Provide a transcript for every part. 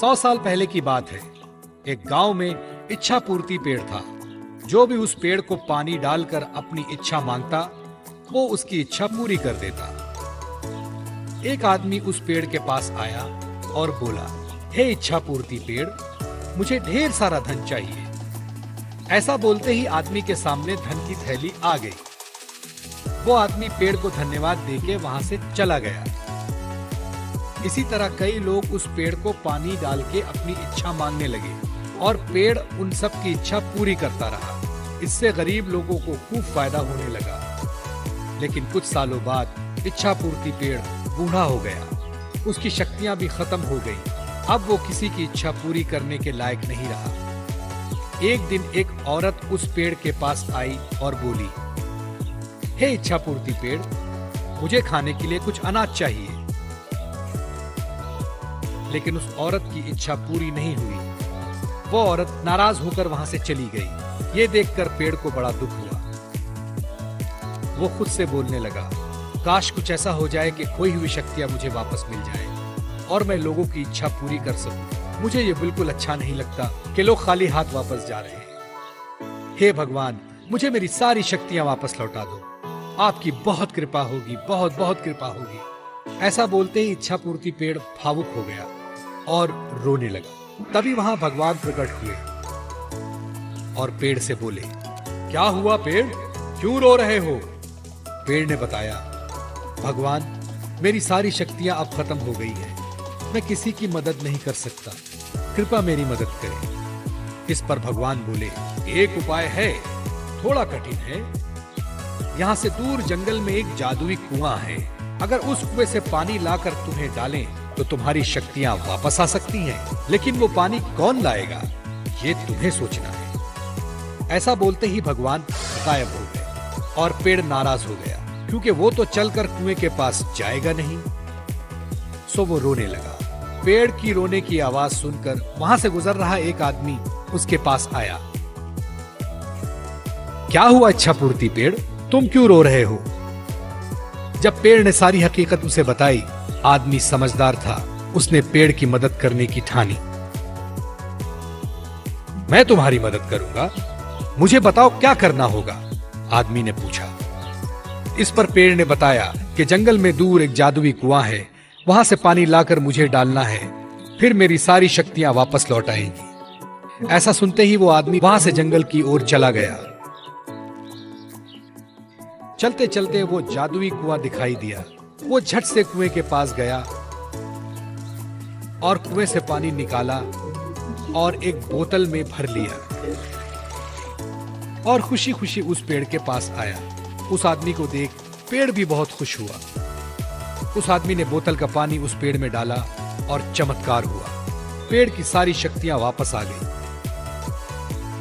100 साल पहले की बात है। एक गांव में इच्छा पूर्ति पेड़ था। जो भी उस पेड़ को पानी डालकर अपनी इच्छा मांगता, वो उसकी इच्छा पूरी कर देता। एक आदमी उस पेड़ के पास आया और बोला, हे इच्छा पूर्ति पेड़, मुझे ढेर सारा धन चाहिए। ऐसा बोलते ही आदमी के सामने धन की थैली आ गई। वो आदमी पेड़ को धन्यवाद देके वहां से चला गया। इसी तरह कई लोग उस पेड़ को पानी डाल के अपनी इच्छा मांगने लगे और पेड़ उन सब की इच्छा पूरी करता रहा। इससे गरीब लोगों को खूब फायदा होने लगा। लेकिन कुछ सालों बाद इच्छा पूर्ति पेड़ बूढ़ा हो गया। उसकी शक्तियां भी खत्म हो गई। अब वो किसी की इच्छा पूरी करने के लायक नहीं रहा। एक दिन एक औरत उस पेड़ के पास आई और बोली, हे इच्छा पूर्ति पेड़, मुझे खाने के लिए कुछ अनाज चाहिए। लेकिन उस औरत की इच्छा पूरी नहीं हुई। वो औरत नाराज होकर वहां से चली गई। ये देखकर पेड़ को बड़ा दुख हुआ। वो खुद से बोलने लगा, काश कुछ ऐसा हो जाए कि खोई हुई शक्तियां मुझे वापस मिल जाए और मैं लोगों की इच्छा पूरी कर सकूं। मुझे ये बिल्कुल अच्छा नहीं लगता कि लोग खाली हाथ वापस जा रहे हैं। हे भगवान, मुझे मेरी सारी शक्तियां वापस लौटा दो। आपकी बहुत कृपा होगी, बहुत बहुत कृपा होगी। ऐसा बोलते ही इच्छा पूर्ति पेड़ भावुक हो गया और रोने लगा। तभी वहां भगवान प्रकट हुए और पेड़ से बोले, क्या हुआ पेड़, क्यों रो रहे हो? पेड़ ने बताया, भगवान, मेरी सारी शक्तियां अब खत्म हो गई हैं। मैं किसी की मदद नहीं कर सकता, कृपया मेरी मदद करें। इस पर भगवान बोले, एक उपाय है, थोड़ा कठिन है। यहाँ से दूर जंगल में एक जादुई कुआं है। अगर उस कुएं से पानी लाकर तुम्हें डालें तो तुम्हारी शक्तियां वापस आ सकती हैं। लेकिन वो पानी कौन लाएगा, ये तुम्हें सोचना है। ऐसा बोलते ही भगवान गायब हो गए और पेड़ नाराज हो गया, क्योंकि वो तो चलकर कुएं के पास जाएगा नहीं। सो वो रोने लगा। पेड़ की रोने की आवाज सुनकर वहां से गुजर रहा एक आदमी उसके पास आया। क्या हुआ इच्छा पूर्ति पेड़, तुम क्यों रो रहे हो? जब पेड़ ने सारी हकीकत उसे बताई, आदमी समझदार था। उसने पेड़ की मदद करने की ठानी। मैं तुम्हारी मदद करूंगा, मुझे बताओ क्या करना होगा? आदमी ने पूछा। इस पर पेड़ ने बताया कि जंगल में दूर एक जादुई कुआं है, वहां से पानी लाकर मुझे डालना है, फिर मेरी सारी शक्तियां वापस लौट आएंगी। ऐसा सुनते ही वो आदमी वहां से जंगल की ओर चला गया। चलते चलते वो जादुई कुआं दिखाई दिया। वो झट से कुएं के पास गया और कुएं से पानी निकाला और एक बोतल में भर लिया और खुशी खुशी उस पेड़ के पास आया। उस आदमी को देख पेड़ भी बहुत खुश हुआ। उस आदमी ने बोतल का पानी उस पेड़ में डाला और चमत्कार हुआ। पेड़ की सारी शक्तियां वापस आ गई।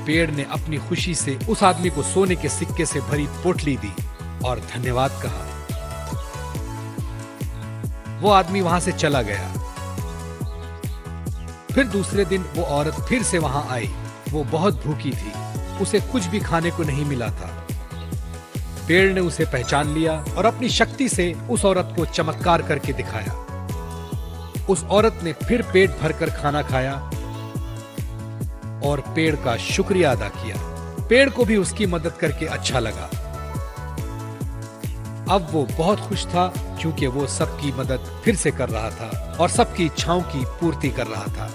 पेड़ ने अपनी खुशी से उस आदमी को सोने के सिक्के से भरी पोटली दी और धन्यवाद कहा। वो आदमी वहां से चला गया। फिर दूसरे दिन वो औरत फिर से वहां आई। वो बहुत भूखी थी, उसे कुछ भी खाने को नहीं मिला था। पेड़ ने उसे पहचान लिया और अपनी शक्ति से उस औरत को चमत्कार करके दिखाया। उस औरत ने फिर पेट भरकर खाना खाया और पेड़ का शुक्रिया अदा किया। पेड़ को भी उसकी मदद करके अच्छा लगा। अब वो बहुत खुश था, क्योंकि वो सबकी मदद फिर से कर रहा था और सबकी इच्छाओं की पूर्ति कर रहा था।